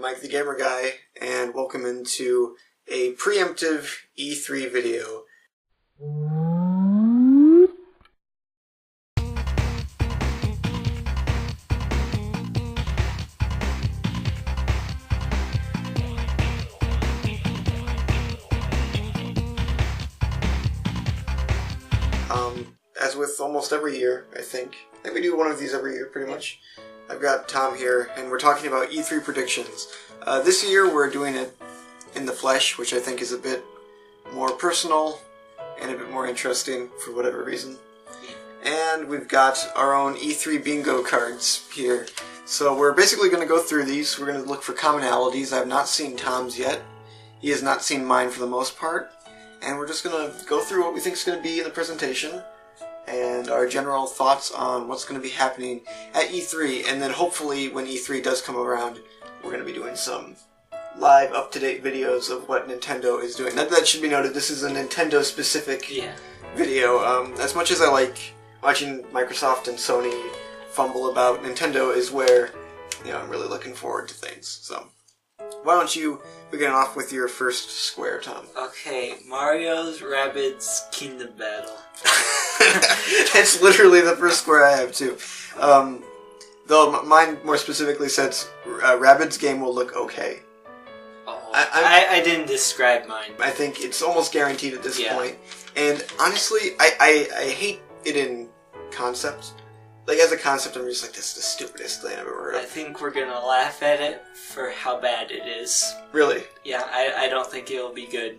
I'm Mike the Gamer Guy, and welcome into a preemptive E3 video. As with almost every year, I think we do one of these every year, pretty much. I've got Tom here, and we're talking about E3 predictions. This year we're doing it in the flesh, which I think is a bit more personal and a bit more interesting for whatever reason. And we've got our own E3 bingo cards here. So we're basically going to go through these. We're going to look for commonalities. I've not seen Tom's yet. He has not seen mine for the most part. And we're just going to go through what we think is going to be in the presentation and our general thoughts on what's going to be happening at E3. And then hopefully when E3 does come around, we're going to be doing some live, up-to-date videos of what Nintendo is doing. That should be noted, this is a Nintendo-specific video. As much as I like watching Microsoft and Sony fumble about, Nintendo is where I'm really looking forward to things. So, why don't you begin off with your first square, Tom? Okay, Mario's Rabbids Kingdom Battle. That's literally the first square I have, too. Though mine more specifically says Rabbids game will look okay. Oh, I didn't describe mine. I think it's almost guaranteed at this point. And honestly, I hate it in concept. Like, as a concept, I'm just like, this is the stupidest thing I've ever heard of. I think we're gonna laugh at it for how bad it is. Really? Yeah, I don't think it'll be good.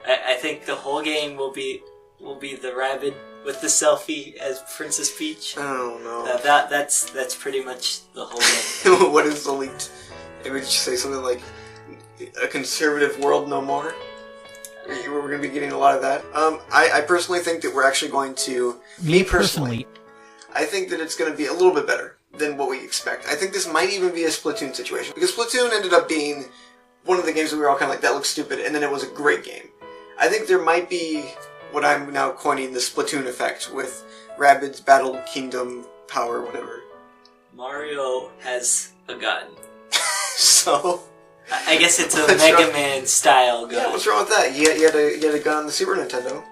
I think the whole game will be the rabbit with the selfie as Princess Peach. Oh no. That's pretty much the whole game. What is the leaked? Maybe you say something like a conservative world no more. We're going to be getting a lot of that. I personally think that we're actually going to... Me personally, I think that it's going to be a little bit better than what we expect. I think this might even be a Splatoon situation. Because Splatoon ended up being one of the games that we were all kind of like, that looks stupid, and then it was a great game. I think there might be what I'm now coining the Splatoon effect with Rabbids Battle Kingdom Power, whatever. Mario has a gun. So... I guess it's a Mega Man style gun. Yeah, what's wrong with that? You had a gun on the Super Nintendo.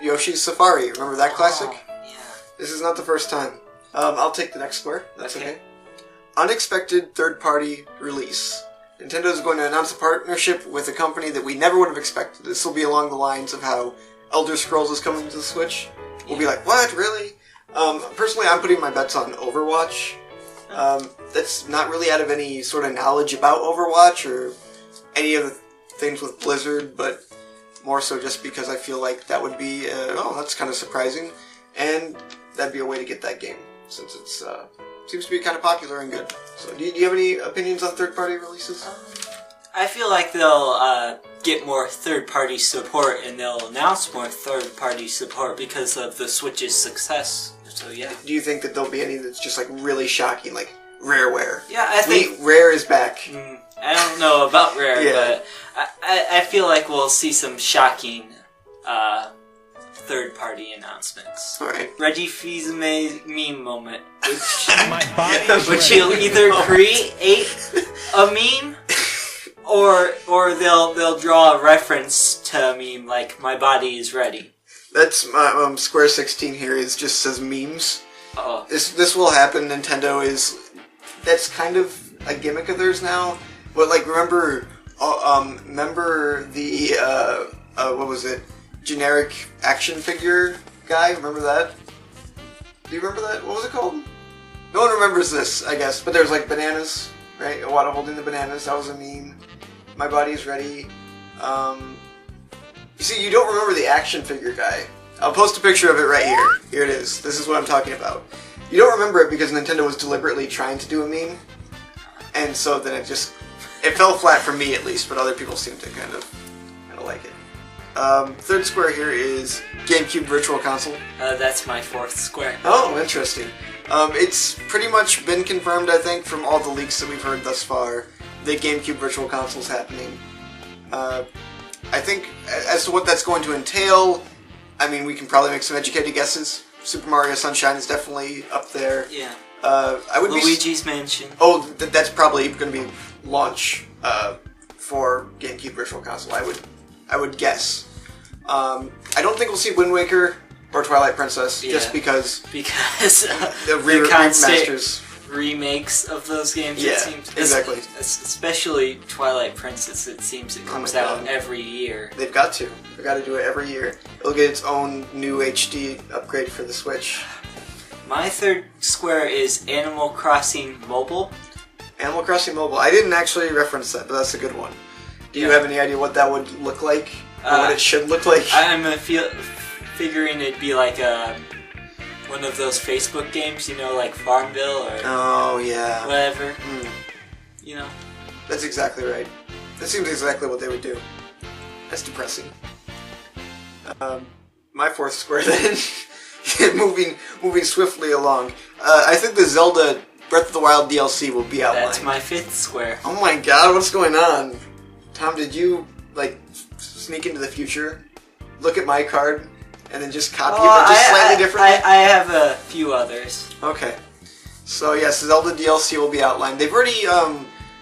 Yoshi's Safari. Remember that classic? Yeah. This is not the first time. I'll take the next square. That's okay. Unexpected third-party release. Nintendo is going to announce a partnership with a company that we never would have expected. This will be along the lines of how Elder Scrolls is coming to the Switch. We'll be like, what? Really? Personally, I'm putting my bets on Overwatch. That's not really out of any sort of knowledge about Overwatch or any of the things with Blizzard, but more so just because I feel like that would be, that's kind of surprising, and that'd be a way to get that game, since it's seems to be kind of popular and good. So, do you have any opinions on third-party releases? I feel like they'll get more third-party support, and they'll announce more third-party support because of the Switch's success. So yeah. Do you think that there'll be any that's just like really shocking, like Rareware? Yeah, I think Rare is back. I don't know about Rare, but I feel like we'll see some shocking third-party announcements. All right. Reggie Fils-Aime's meme moment, which he'll either create a meme or they'll draw a reference to a meme like "My body is ready." That's my Square 16 here. Is just says memes. Oh. This will happen. Nintendo is. That's kind of a gimmick of theirs now. But like, remember the what was it? Generic action figure guy. Remember that? Do you remember that? What was it called? No one remembers this, I guess. But there's like bananas, right? Iwata holding the bananas. That was a meme. My body is ready. You see, you don't remember the action figure guy. I'll post a picture of it right here. Here it is. This is what I'm talking about. You don't remember it because Nintendo was deliberately trying to do a meme, and so then it fell flat for me at least, but other people seem to kind of like it. Third square here is GameCube Virtual Console. That's my fourth square. Oh, interesting. It's pretty much been confirmed, I think, from all the leaks that we've heard thus far, that GameCube Virtual Console is happening. I think, as to what that's going to entail, I mean, we can probably make some educated guesses. Super Mario Sunshine is definitely up there. Yeah. I would Luigi's Mansion. Oh, that's probably going to be launch for GameCube Virtual Console. I would guess. I don't think we'll see Wind Waker or Twilight Princess just because the remasters. Remakes of those games. Yeah, it seems, exactly. Especially Twilight Princess. It seems it comes out every year. They've got to. They've got to do it every year. It'll get its own new HD upgrade for the Switch. My third square is Animal Crossing Mobile. Animal Crossing Mobile. I didn't actually reference that, but that's a good one. Do you have any idea what that would look like? Or what it should look like? I'm figuring it'd be like one of those Facebook games, like Farmville or whatever. That's exactly right. That seems exactly what they would do. That's depressing. My fourth square then, moving swiftly along. I think the Zelda Breath of the Wild DLC will be outlined. That's my fifth square. Oh my god, what's going on? Tom, did you sneak into the future, look at my card, and then just copy it, but just slightly differently? I have a few others. Okay. So yes, Zelda DLC will be outlined. They've already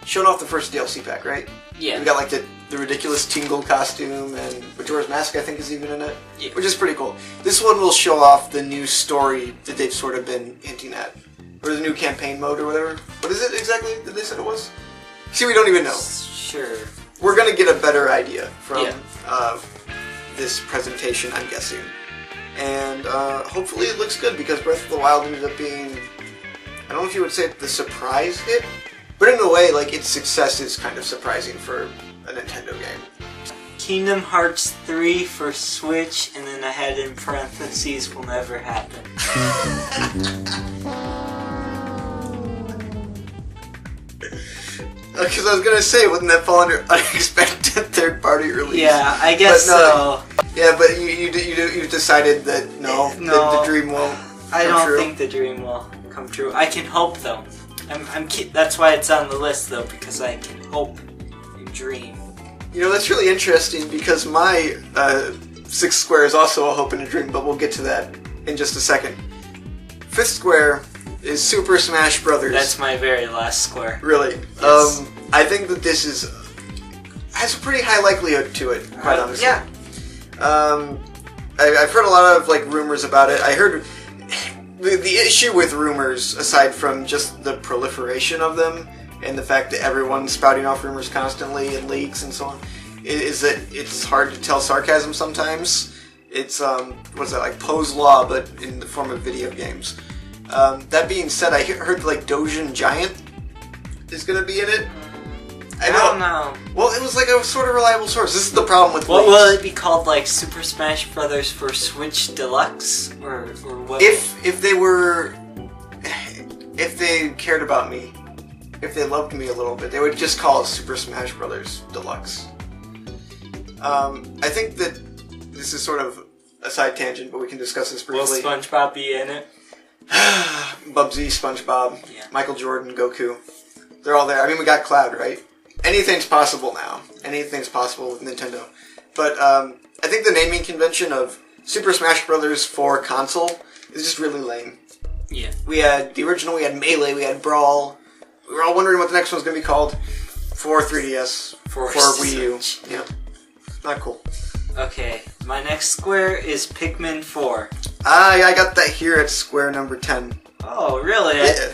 shown off the first DLC pack, right? Yeah. We got the ridiculous Tingle costume, and Majora's Mask I think is even in it, which is pretty cool. This one will show off the new story that they've sort of been hinting at, or the new campaign mode or whatever. What is it exactly that they said it was? See, we don't even know. Sure. We're gonna get a better idea from this presentation, I'm guessing. And hopefully it looks good, because Breath of the Wild ended up being, I don't know if you would say the surprise hit, but in a way, its success is kind of surprising for a Nintendo game. Kingdom Hearts 3 for Switch, and then I had in parentheses, will never happen. Because I was going to say, wouldn't that fall under unexpected third-party release? Yeah, I guess so. Yeah, but you decided that the dream won't come I don't true. think the dream will come true. I can hope, though. That's why it's on the list, though, because I can hope and dream. That's really interesting, because my sixth square is also a hope and a dream, but we'll get to that in just a second. Fifth square is Super Smash Brothers. That's my very last square. Really? Yes. I think that this has a pretty high likelihood to it, quite honestly. Yeah. I've heard a lot of rumors about it. I heard the issue with rumors, aside from just the proliferation of them and the fact that everyone's spouting off rumors constantly and leaks and so on, is that it's hard to tell sarcasm sometimes. It's what's that, like Poe's Law, but in the form of video games. That being said, I heard Dojin Giant is going to be in it. I don't know. Well, it was a sort of reliable source. This is the problem with what will it be called? Super Smash Brothers for Switch Deluxe, or what? If they cared about me, if they loved me a little bit, they would just call it Super Smash Brothers Deluxe. I think that this is sort of a side tangent, but we can discuss this briefly. Will SpongeBob be in it? Bubsy, SpongeBob, Michael Jordan, Goku. They're all there. I mean, we got Cloud, right? Anything's possible now. Anything's possible with Nintendo. But I think the naming convention of Super Smash Brothers for console is just really lame. Yeah. We had the original, we had Melee, we had Brawl. We were all wondering what the next one's going to be called for 3DS, for Wii U. Yeah. Not cool. Okay, my next square is Pikmin 4. I got that here at square number 10. Oh, really? Yeah.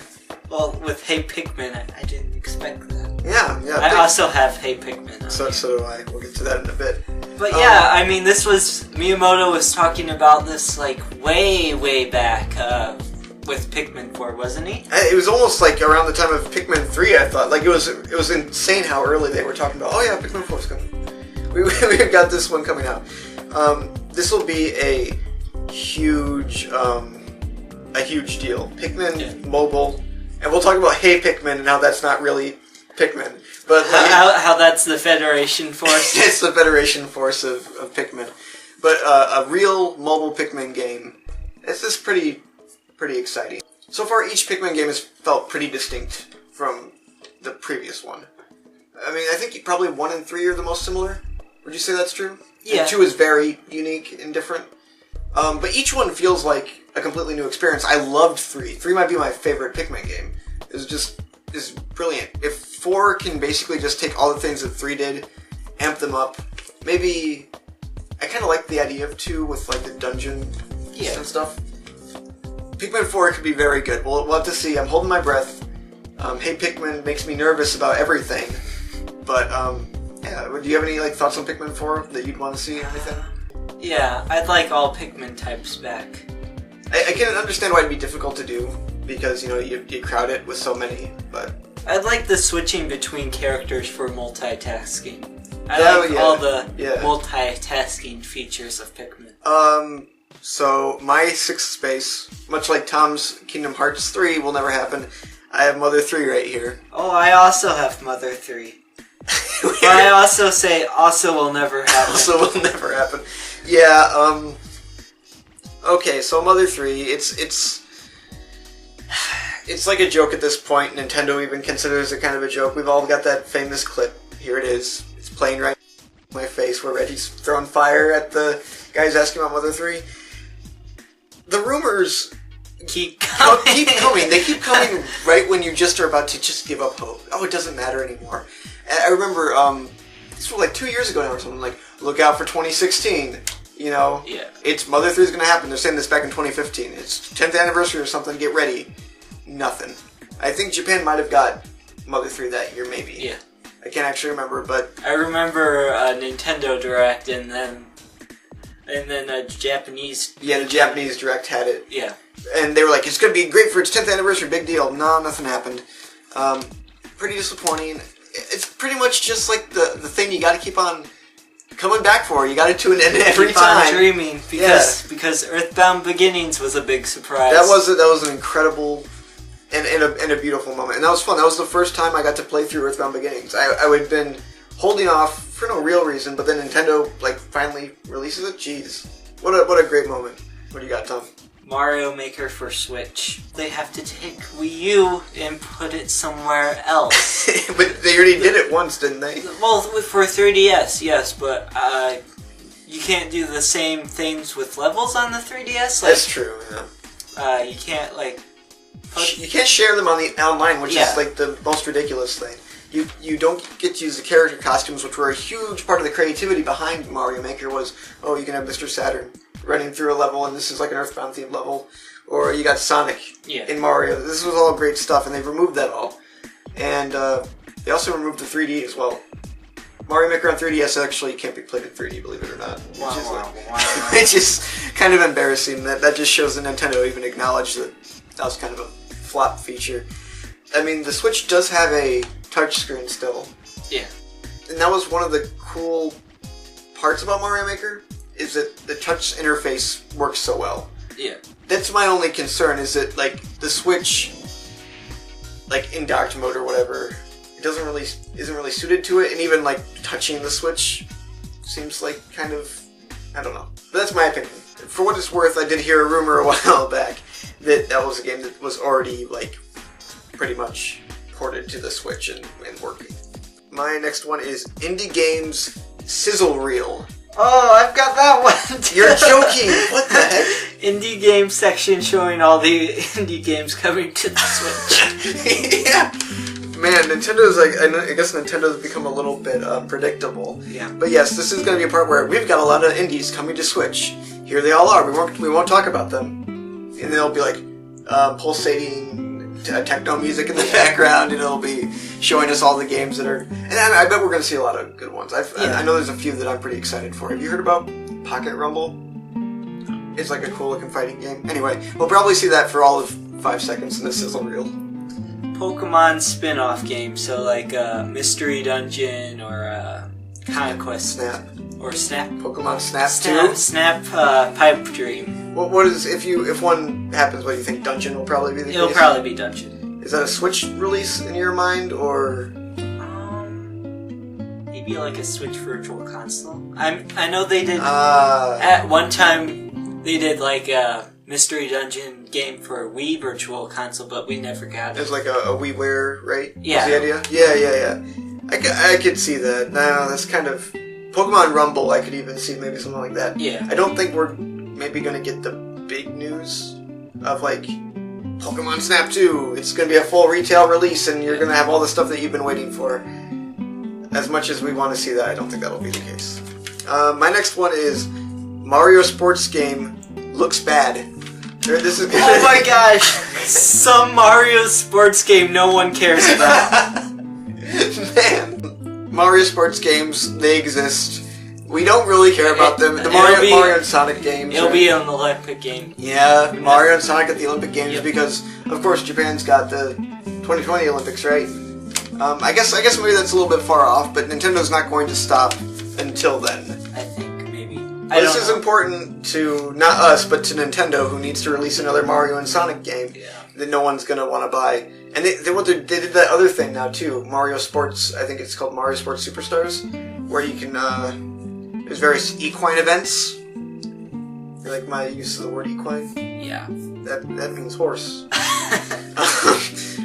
Well, with Hey Pikmin, I didn't expect that. Yeah. I also have Hey Pikmin. So do I. We'll get to that in a bit. But yeah, I mean, Miyamoto was talking about this way back with Pikmin 4, wasn't he? It was almost around the time of Pikmin 3, I thought. It was insane how early they were talking about, oh yeah, Pikmin 4 is coming. We've got this one coming out. This will be a huge deal. Pikmin Mobile, and we'll talk about Hey Pikmin and how that's not really Pikmin, but how that's the Federation Force. It's the Federation Force of Pikmin, but a real mobile Pikmin game. This is pretty exciting. So far, each Pikmin game has felt pretty distinct from the previous one. I mean, I think probably 1 and 3 are the most similar. Would you say that's true? Yeah. And 2 is very unique and different. But each one feels like a completely new experience. I loved 3. 3 might be my favorite Pikmin game. It was just is brilliant. If 4 can basically just take all the things that 3 did, amp them up, maybe... I kind of like the idea of 2 with like the dungeon and stuff. Pikmin 4 could be very good. We'll have to see. I'm holding my breath. Hey Pikmin makes me nervous about everything. But, yeah, do you have any like thoughts on Pikmin 4 that you'd want to see or anything? Yeah, I'd like all Pikmin types back. I can understand why it'd be difficult to do, because, you know, you crowd it with so many, but... I'd like the switching between characters for multitasking. I like all the multitasking features of Pikmin. So my 6th space, much like Tom's Kingdom Hearts 3 will never happen, I have Mother 3 right here. Oh, I also have Mother 3. But I also say, also will never happen. Also will never happen. Yeah, okay, so Mother 3, it's like a joke at this point. Nintendo even considers it kind of a joke. We've all got that famous clip. Here it is. It's playing right in my face where Reggie's throwing fire at the guys asking about Mother 3. The rumors keep coming. They keep coming right when you just are about to just give up hope. Oh, it doesn't matter anymore. And I remember, this was like 2 years ago now or something, like, look out for 2016. You know, it's Mother 3 is going to happen. They're saying this back in 2015. It's 10th anniversary or something. Get ready. Nothing. I think Japan might have got Mother 3 that year, maybe. Yeah. I can't actually remember, but... I remember Nintendo Direct and then a Japanese... Yeah, the Japanese Direct had it. Yeah. And they were like, it's going to be great for its 10th anniversary, big deal. No, nothing happened. Pretty disappointing. It's pretty much just like the thing you got to keep on coming back for. You got to tune in every time. Keep on dreaming, because Earthbound Beginnings was a big surprise. That was an incredible... And a beautiful moment. And that was fun. That was the first time I got to play through Earthbound Beginnings. I had been holding off for no real reason, but then Nintendo like finally releases it. Jeez. What a great moment. What do you got, Tom? Mario Maker for Switch. They have to take Wii U and put it somewhere else. But they already did it once, didn't they? Well, for 3DS, yes, but you can't do the same things with levels on the 3DS. That's true, yeah. You can't, like... You can't share them on the online, which is like the most ridiculous thing. You don't get to use the character costumes, which were a huge part of the creativity behind Mario Maker. Was, oh, you can have Mr. Saturn running through a level, and this is like an Earthbound themed level, or you got Sonic in Mario. This was all great stuff, and they've removed that all. And they also removed the 3D as well. Mario Maker on 3DS actually can't be played in 3D, believe it or not. Which is kind of embarrassing. That just shows that Nintendo even acknowledged that was kind of a flop feature. I mean, the Switch does have a touchscreen still. Yeah. And that was one of the cool parts about Mario Maker, is that the touch interface works so well. Yeah. That's my only concern, is that, like, the Switch, like, in docked mode or whatever, it isn't really suited to it, and even, like, touching the Switch seems like kind of, I don't know. But that's my opinion. For what it's worth, I did hear a rumor a while back that was a game that was already, like, pretty much ported to the Switch and working. My next one is Indie Games Sizzle Reel. Oh, I've got that one too. You're joking! What the heck? Indie Games section showing all the indie games coming to the Switch. Yeah! Man, Nintendo's like, I guess Nintendo's become a little bit predictable. Yeah. But yes, this is going to be a part where we've got a lot of indies coming to Switch. Here they all are. We won't talk about them. And they'll be like pulsating techno music in the background, and it'll be showing us all the games that are. And I bet we're going to see a lot of good ones. I know there's a few that I'm pretty excited for. Have you heard about Pocket Rumble? It's like a cool looking fighting game. Anyway, we'll probably see that for all of 5 seconds in the sizzle reel. Pokemon spin-off game, so like Mystery Dungeon or Conquest. Snap. Or Snap. Pokemon Snap 2? Snap Pipe Dream. What is, if one happens, what do you think, Dungeon will probably be the case? It'll probably be Dungeon. Is that a Switch release in your mind, or...? Maybe like a Switch Virtual Console. I know they did, at one time, they did like a Mystery Dungeon game for a Wii Virtual Console, but we never got it. It was like a WiiWare, right? Yeah. Was the idea? Yeah. I could see that. No, that's kind of... Pokemon Rumble, I could even see maybe something like that. Yeah. I don't think we're maybe going to get the big news of, like, Pokemon Snap 2. It's going to be a full retail release, and you're going to have all the stuff that you've been waiting for. As much as we want to see that, I don't think that'll be the case. My next one is Mario Sports Game looks bad. This is gonna... Oh my gosh! Some Mario Sports game no one cares about. Man, Mario Sports games, they exist. We don't really care about them. The Mario and Sonic games. It'll be an Olympic game. Yeah, Mario and Sonic at the Olympic Games because, of course, Japan's got the 2020 Olympics, right? I guess maybe that's a little bit far off, but Nintendo's not going to stop until then. I think maybe. This is important to not us, but to Nintendo, who needs to release another Mario and Sonic game that no one's going to want to buy. And they did that other thing now too, Mario Sports. I think it's called Mario Sports Superstars, where you can. There's various equine events. You like my use of the word equine? Yeah. That means horse.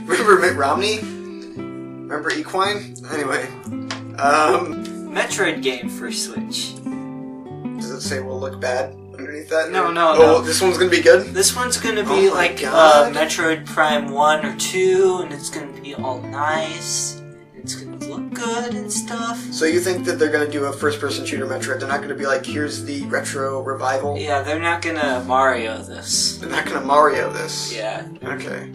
Remember Mitt Romney? Remember equine? Anyway. Metroid game for Switch. Does it say will look bad underneath that? No. This one's gonna be good? This one's gonna be Metroid Prime 1 or 2, and it's gonna be all nice. It's gonna look good and stuff. So you think that they're gonna do a first-person shooter Metroid? They're not gonna be like, here's the retro revival? Yeah, they're not gonna Mario this. They're not gonna Mario this? Yeah. Okay.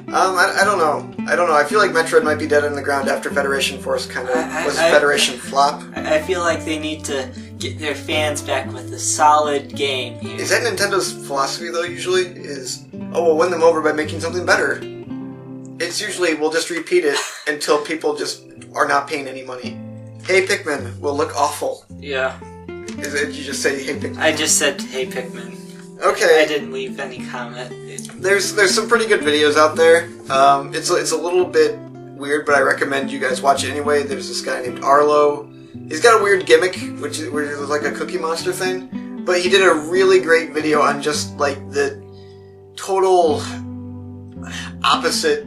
I don't know. I feel like Metroid might be dead in the ground after Federation Force kind of was a Federation flop. I feel like they need to get their fans back with a solid game here. Is that Nintendo's philosophy, though, usually? We'll win them over by making something better. It's usually, we'll just repeat it until people just are not paying any money. Hey Pikmin will look awful. Yeah. Is it you just say hey Pikmin? I just said hey Pikmin. Okay. I didn't leave any comment. There's some pretty good videos out there. It's a little bit weird, but I recommend you guys watch it anyway. There's this guy named Arlo. He's got a weird gimmick, which is like a Cookie Monster thing. But he did a really great video on just like the total opposite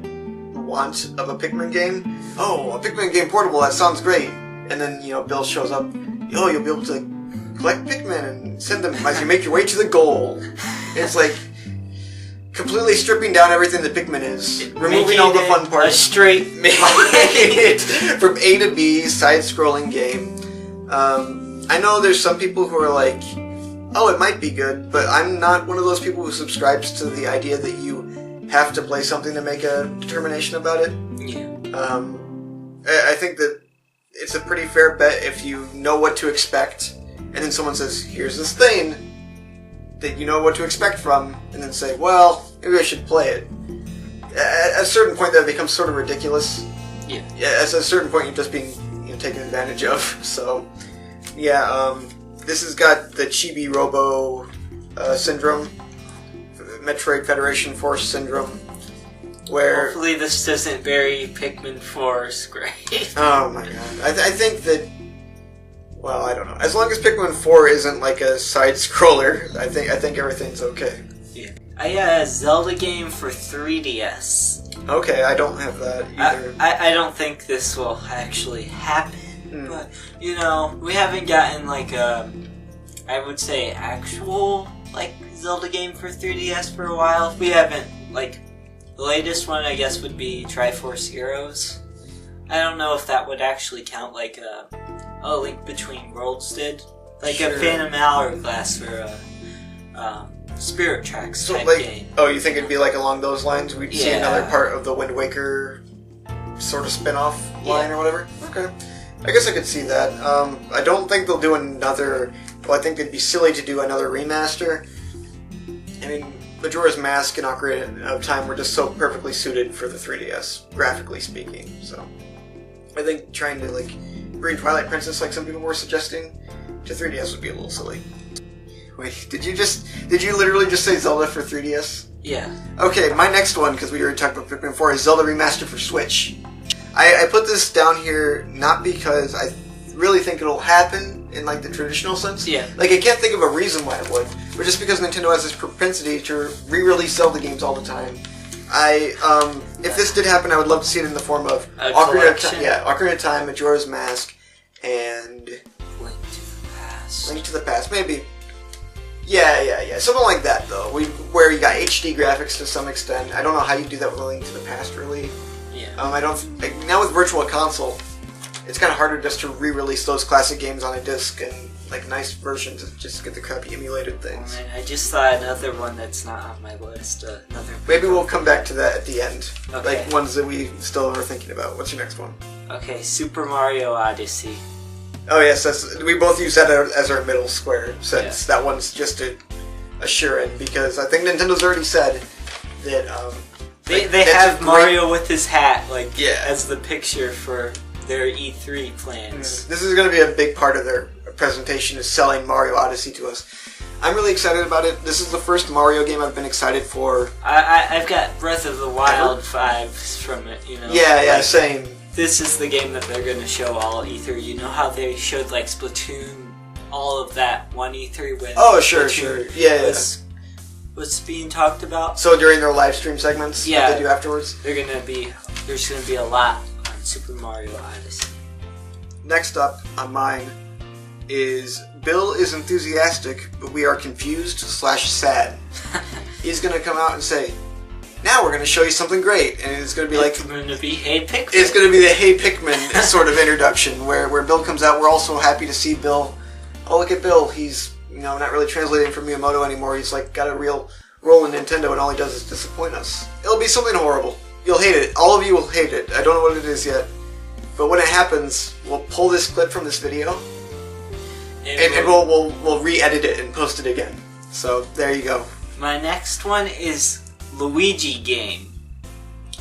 want of a Pikmin game. Oh, a Pikmin game portable, that sounds great. And then, Bill shows up. Oh, you'll be able to collect Pikmin and send them as you make your way to the goal. It's like completely stripping down everything that Pikmin is, removing all the fun parts. A straight from A to B side-scrolling game. I know there's some people who are like, oh, it might be good, but I'm not one of those people who subscribes to the idea that you have to play something to make a determination about it. Yeah. I think that it's a pretty fair bet if you know what to expect, and then someone says, here's this thing that you know what to expect from, and then say, well, maybe I should play it. At a certain point, that becomes sort of ridiculous. Yeah. At a certain point, you're just being taken advantage of. So, yeah, this has got the Chibi Robo syndrome, Metroid Federation Force syndrome, where... Hopefully this doesn't bury Pikmin 4's grave. Oh my god. I think that... Well, I don't know. As long as Pikmin 4 isn't like a side-scroller, I think everything's okay. Yeah. I got a Zelda game for 3DS. Okay, I don't have that either. I don't think this will actually happen, but, we haven't gotten like a, I would say, actual, like, Zelda game for 3DS for a while. We haven't, like, the latest one, I guess, would be Triforce Heroes. I don't know if that would actually count like a Link Between Worlds did. Like a Phantom Hourglass or a Spirit Tracks type game. Oh, you think it'd be like along those lines? We'd see another part of the Wind Waker sort of spin-off line or whatever? Okay. I guess I could see that. I don't think they'll do another... Well, I think it'd be silly to do another remaster. I mean, Majora's Mask and Ocarina of Time were just so perfectly suited for the 3DS, graphically speaking, so... I think trying to, like, bring Twilight Princess, like some people were suggesting, to 3DS would be a little silly. Wait, did you literally just say Zelda for 3DS? Yeah. Okay, my next one, because we already talked about Pikmin 4, is Zelda Remastered for Switch. I put this down here not because I really think it'll happen in, like, the traditional sense. Yeah. Like, I can't think of a reason why it would, but just because Nintendo has this propensity to re-release Zelda games all the time. If this did happen, I would love to see it in the form of Ocarina of Time, Majora's Mask, and Link to the Past. Link to the Past, maybe. Yeah. yeah, something like that though. Where you got HD graphics to some extent. I don't know how you do that with A Link to the Past, really. Yeah. Now with Virtual Console, it's kind of harder just to re-release those classic games on a disc and like nice versions and just get the crappy emulated things. Oh, man, I just saw another one that's not on my list. Maybe we'll come back to that at the end. Okay. Like ones that we still are thinking about. What's your next one? Okay, Super Mario Odyssey. Oh yes, we both use that as our middle square, since that one's just a sure-in, because I think Nintendo's already said that they have Mario with his hat as the picture for their E3 plans. This is going to be a big part of their presentation, is selling Mario Odyssey to us. I'm really excited about it. This is the first Mario game I've been excited for. I've got Breath of the Wild vibes from it, you know. Yeah, same. This is the game that they're going to show all E3. You know how they showed like Splatoon, all of that one E3 when sure. Yeah. Was being talked about. So during their live stream segments that they do afterwards? There's going to be a lot on Super Mario Odyssey. Next up on mine is Bill is enthusiastic, but we are confused/sad. He's going to come out and say, now we're going to show you something great, and it's going to be It's going to be Hey Pikmin. It's going to be the Hey Pikmin sort of introduction, where Bill comes out. We're all so happy to see Bill. Oh, look at Bill. He's not really translating from Miyamoto anymore. He's like got a real role in Nintendo, and all he does is disappoint us. It'll be something horrible. You'll hate it. All of you will hate it. I don't know what it is yet, but when it happens, we'll pull this clip from this video, and we'll re-edit it and post it again. So there you go. My next one is Luigi game.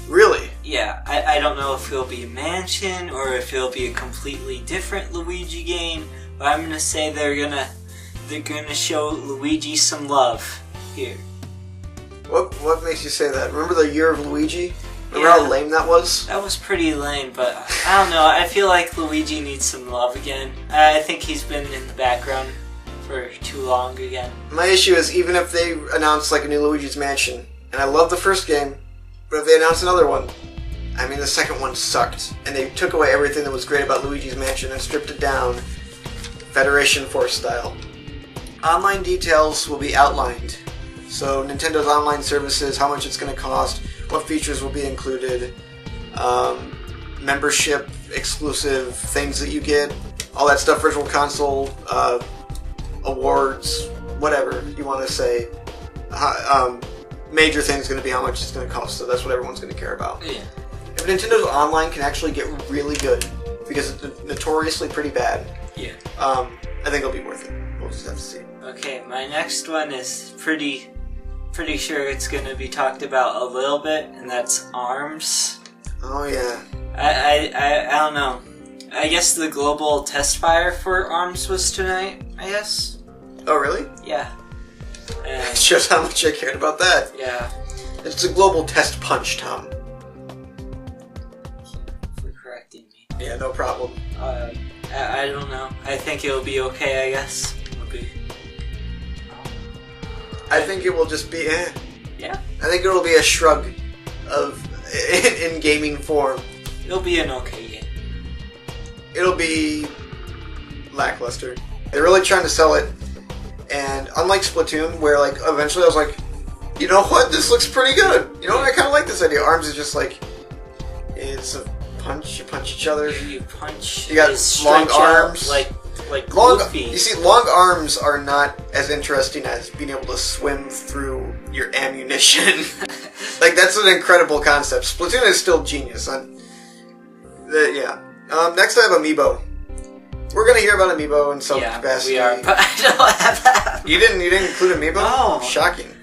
Really? Yeah, I don't know if it'll be a mansion or if it'll be a completely different Luigi game, but I'm gonna say they're gonna show Luigi some love here. What makes you say that? Remember the Year of Luigi? Remember how lame that was? That was pretty lame, but I don't know. I feel like Luigi needs some love again. I think he's been in the background for too long again. My issue is, even if they announce like a new Luigi's Mansion, and I love the first game, but if they announce another one, I mean the second one sucked, and they took away everything that was great about Luigi's Mansion and stripped it down, Federation Force style. Online details will be outlined. So Nintendo's online services, how much it's going to cost, what features will be included, membership, exclusive things that you get, all that stuff, Virtual Console, awards, whatever you want to say. Major thing is going to be how much it's going to cost, so that's what everyone's going to care about. Yeah. If Nintendo's online can actually get really good, because it's notoriously pretty bad, I think it'll be worth it. We'll just have to see. Okay, my next one is pretty sure it's going to be talked about a little bit, and that's ARMS. Oh yeah. I don't know. I guess the global test fire for ARMS was tonight, I guess. Oh really? Yeah. It shows how much I cared about that. Yeah. It's a global test punch, Tom. For correcting me. Yeah, no problem. I don't know. I think it'll be okay, I guess. I think it will just be Yeah. I think it'll be a shrug in gaming form. It'll be an okay game. It'll be lackluster. They're really trying to sell it, and unlike Splatoon, where like eventually I was like, you know what, this looks pretty good. You know what, I kind of like this idea. ARMS is just like, it's a punch. You punch each other. You punch. You got long arms. Like long. Goofy. You see, long arms are not as interesting as being able to swim through your ammunition. Like that's an incredible concept. Splatoon is still genius. Next I have Amiibo. We're gonna hear about Amiibo in some capacity. We are, but I don't have that. You didn't include Amiibo? No. Shocking.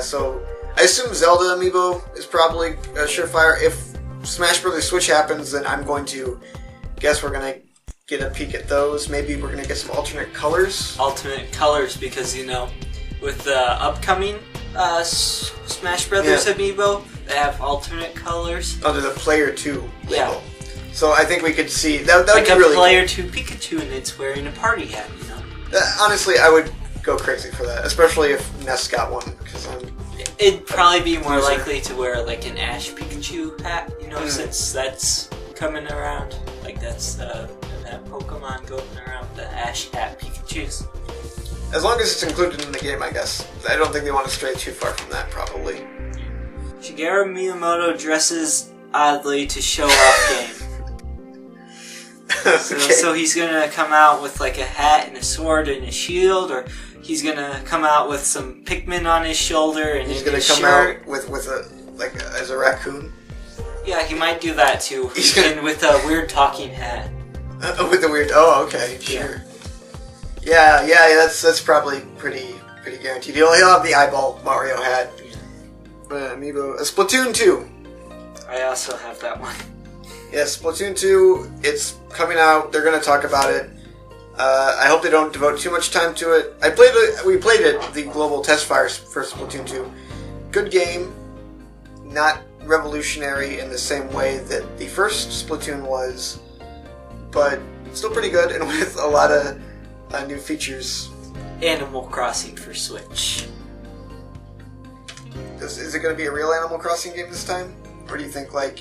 So I assume Zelda Amiibo is probably a surefire. If Smash Bros. Switch happens, then I'm going to guess we're gonna get a peek at those. Maybe we're gonna get some alternate colors. Alternate colors, because with the upcoming Smash Brothers Amiibo, they have alternate colors Under the Player 2 label. Yeah. So I think we could see that would like be really a Player cool. 2 Pikachu, and it's wearing a party hat. Honestly, I would go crazy for that, especially if Ness got one, because it'd probably be more likely to wear like an Ash Pikachu hat, since that's coming around. Like that's that Pokemon going around, the Ash hat Pikachus. As long as it's included in the game, I guess. I don't think they want to stray too far from that, probably. Shigeru Miyamoto dresses oddly to show off game. Okay. So he's gonna come out with like a hat and a sword and a shield, or he's gonna come out with some Pikmin on his shoulder and he's in gonna his come shirt. out with as a raccoon. Yeah, he might do that too. He's gonna... And with a weird talking hat. With the weird. Oh, okay, sure. Yeah, that's probably pretty guaranteed. He'll have the eyeball Mario hat. Yeah. But Amiibo, Splatoon 2. I also have that one. Yeah, Splatoon 2. It's coming out. They're gonna talk about it. I hope they don't devote too much time to it. We played it, the global test fires for Splatoon 2. Good game. Not revolutionary in the same way that the first Splatoon was, but still pretty good and with a lot of new features. Animal Crossing for Switch. Is it going to be a real Animal Crossing game this time? Or do you think like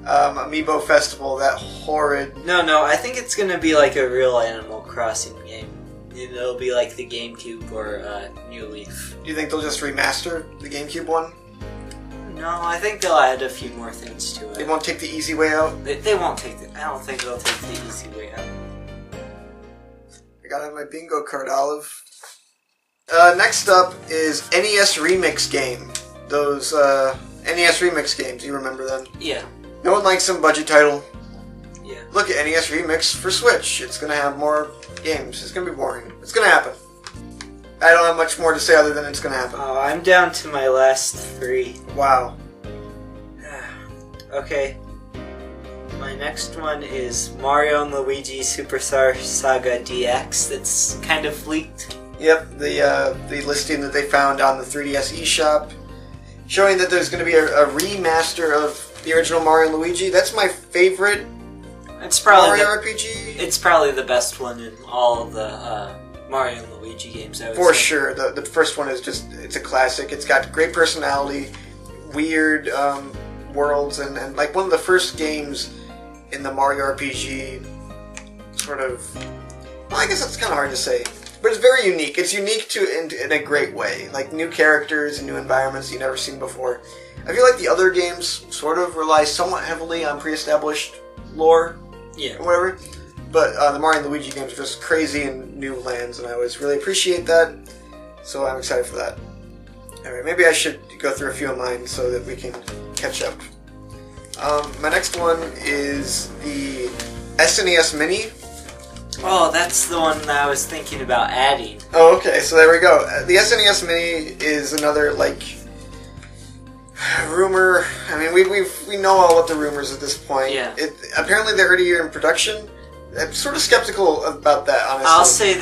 Amiibo Festival, that horrid... No, I think it's going to be like a real Animal Crossing game. It'll be like the GameCube or New Leaf. Do you think they'll just remaster the GameCube one? No, I think they'll add a few more things to it. They won't take the easy way out? They won't take I don't think they'll take the easy way out. I gotta have my bingo card, Olive. Next up is NES Remix Game. Those NES Remix games, you remember them? Yeah. No one likes some budget title. Yeah. Look at NES Remix for Switch. It's gonna have more games. It's gonna be boring. It's gonna happen. I don't have much more to say other than it's gonna happen. Oh, I'm down to my last 3. Wow. Okay. My next one is Mario and Luigi Superstar Saga DX. That's kind of leaked. Yep, the listing that they found on the 3DS eShop, showing that there's going to be a remaster of the original Mario and Luigi. That's my favorite It's probably Mario RPG. It's probably the best one in all of the Mario and Luigi games, I would For say. sure. The first one is it's a classic. It's got great personality, weird worlds, and like one of the first games in the Mario RPG sort of... Well, I guess that's kind of hard to say. But it's very unique. It's unique in a great way. Like new characters and new environments you've never seen before. I feel like the other games sort of rely somewhat heavily on pre-established lore. Yeah. Or whatever. But the Mario and Luigi games are just crazy in new lands, and I always really appreciate that. So I'm excited for that. Alright, maybe I should go through a few of mine so that we can catch up. My next one is the SNES Mini. Oh, that's the one that I was thinking about adding. Oh, okay, so there we go. The SNES Mini is another, like, rumor. I mean, we know all of the rumors at this point. Yeah. Apparently they're already in production. I'm sort of skeptical about that, honestly. I'll say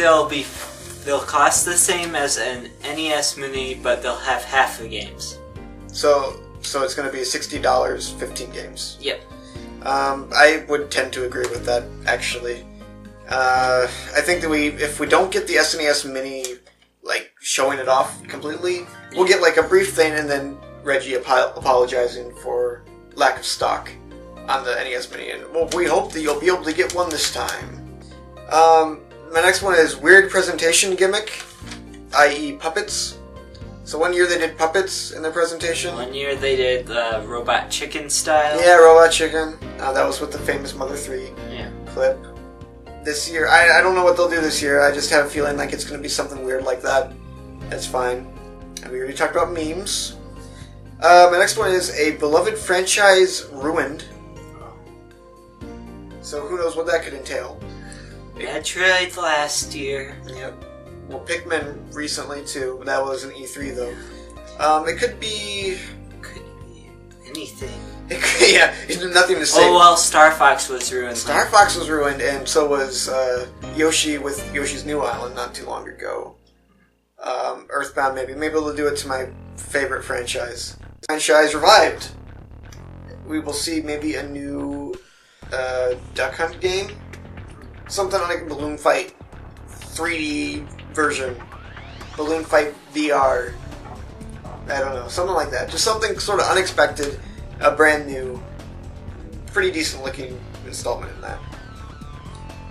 they'll cost the same as an NES Mini, but they'll have half the games. So it's going to be $60, 15 games. Yep. I would tend to agree with that, actually. I think that if we don't get the SNES Mini, like, showing it off completely, we'll get, like, a brief thing and then Reggie apologizing for lack of stock on the NES Mini. And well, we hope that you'll be able to get one this time. My next one is Weird Presentation Gimmick, i.e. puppets. So one year they did puppets in their presentation. One year they did Robot Chicken style. Yeah, Robot Chicken. That was with the famous Mother 3 clip. This year, I don't know what they'll do this year. I just have a feeling like it's going to be something weird like that. That's fine. And we already talked about memes. My next one is a beloved franchise ruined. So who knows what that could entail. Metroid last year. Yep. Well, Pikmin recently too. That was an E3 though. It could be... Could be anything. Yeah, nothing to say. Oh well, Star Fox was ruined. Star Fox was ruined, and so was Yoshi with Yoshi's New Island not too long ago. Earthbound maybe. Maybe they'll do it to my favorite franchise. Franchise revived. We will see maybe a new Duck Hunt game. Something like Balloon Fight 3D version. Balloon Fight VR. I don't know. Something like that. Just something sort of unexpected. A brand new, pretty decent looking installment in that.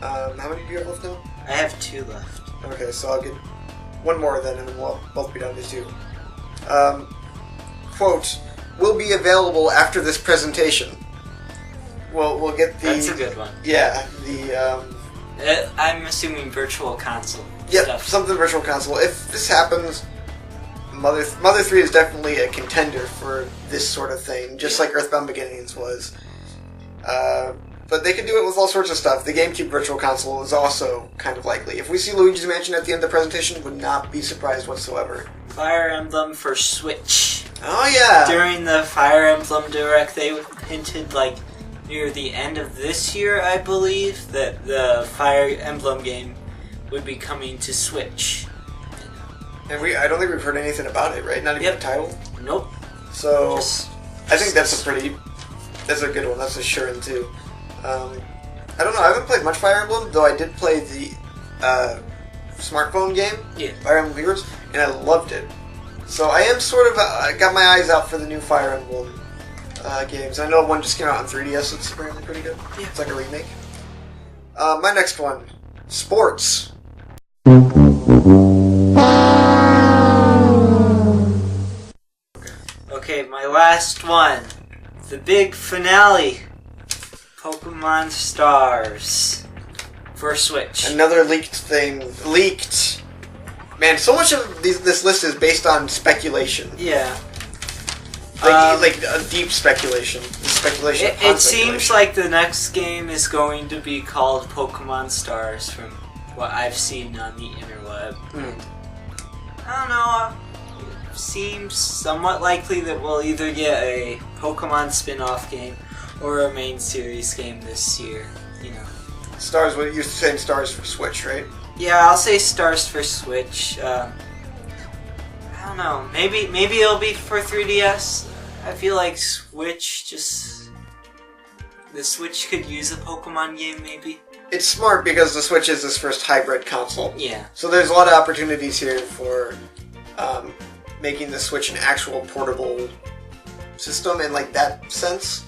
How many do you have left now? I have 2 left. Okay, so I'll get one more then, and then we'll both be down to 2. Quote, will be available after this presentation. We'll get the... That's a good one. Yeah, the... I'm assuming virtual console Yep, stuff. something virtual console. If this happens, Mother 3 is definitely a contender for this sort of thing, just like Earthbound Beginnings was. But they could do it with all sorts of stuff. The GameCube Virtual Console is also kind of likely. If we see Luigi's Mansion at the end of the presentation, would not be surprised whatsoever. Fire Emblem for Switch. Oh yeah! During the Fire Emblem Direct, they hinted, like, near the end of this year, I believe, that the Fire Emblem game would be coming to Switch. And I don't think we've heard anything about it, right? Not even the title? Nope. So, I think that's a good one. That's a sure too. I don't know, I haven't played much Fire Emblem, though I did play the smartphone game, Fire Emblem Heroes, and I loved it. So I am sort of, I got my eyes out for the new Fire Emblem games. I know one just came out on 3DS, it's apparently pretty good. Yeah. It's like a remake. My next one, sports. Okay, my last one. The big finale. Pokemon Stars for Switch. Another leaked thing. Leaked. Man, so much of this list is based on speculation. Yeah. Like a deep speculation. Speculation. It seems like the next game is going to be called Pokemon Stars from what I've seen on the interweb. I don't know. It seems somewhat likely that we'll either get a Pokemon spin-off game or a main series game this year, you know. Stars, what you're saying Stars for Switch, right? Yeah, I'll say Stars for Switch. I don't know. Maybe it'll be for 3DS. I feel like Switch the Switch could use a Pokemon game, maybe. It's smart because the Switch is this first hybrid console. Yeah. So there's a lot of opportunities here for making the Switch an actual portable system in like that sense.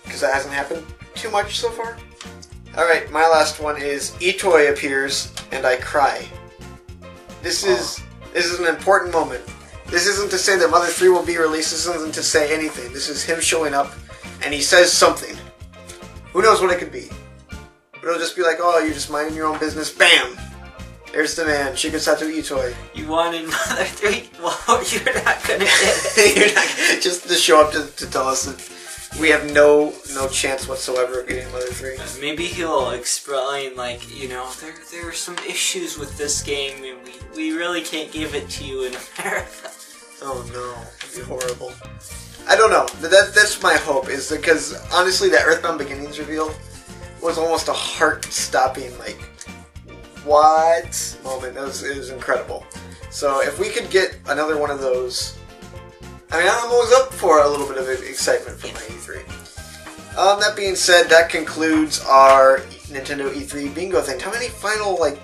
Because that hasn't happened too much so far. Alright, my last one is Itoi appears and I cry. This is an important moment. This isn't to say that Mother 3 will be released, this isn't to say anything. This is him showing up and he says something. Who knows what it could be? But it'll just be like, oh, you're just minding your own business. Bam! There's the man, Shigesato Itoi. You wanted Mother 3? Well, you're not gonna get it. You're not, just to show up to tell us that we have no chance whatsoever of getting Mother 3. Maybe he'll explain, like, you know, there are some issues with this game and we really can't give it to you in America. Oh no, that'd be horrible. I don't know. That's my hope, is because honestly that Earthbound Beginnings reveal was almost a heart-stopping, like, what moment. It was incredible. So if we could get another one of those, I mean, I'm always up for a little bit of excitement from my E3. That being said, that concludes our Nintendo E3 bingo thing. How many final, like,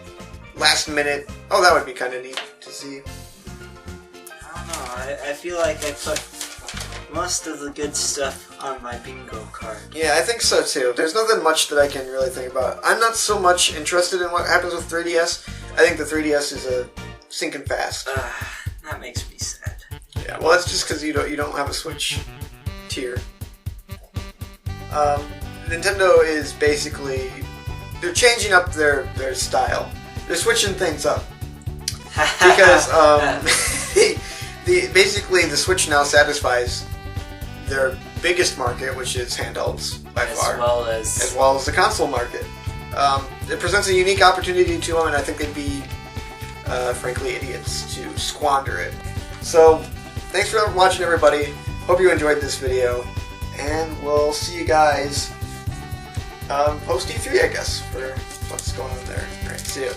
last minute... Oh, that would be kind of neat to see. I don't know. I feel like I put most of the good stuff on my bingo card. Yeah, I think so too. There's nothing much that I can really think about. I'm not so much interested in what happens with 3DS. I think the 3DS is sinking fast. That makes me sad. Yeah, well, that's just because you don't have a Switch tier. Nintendo is basically, they're changing up their style. They're switching things up because basically the Switch now satisfies their biggest market, which is handhelds by far, as well as the console market. It presents a unique opportunity to them, and I think they'd be, frankly, idiots to squander it. So, thanks for watching, everybody. Hope you enjoyed this video, and we'll see you guys post E3, I guess, for what's going on there. Alright, see ya.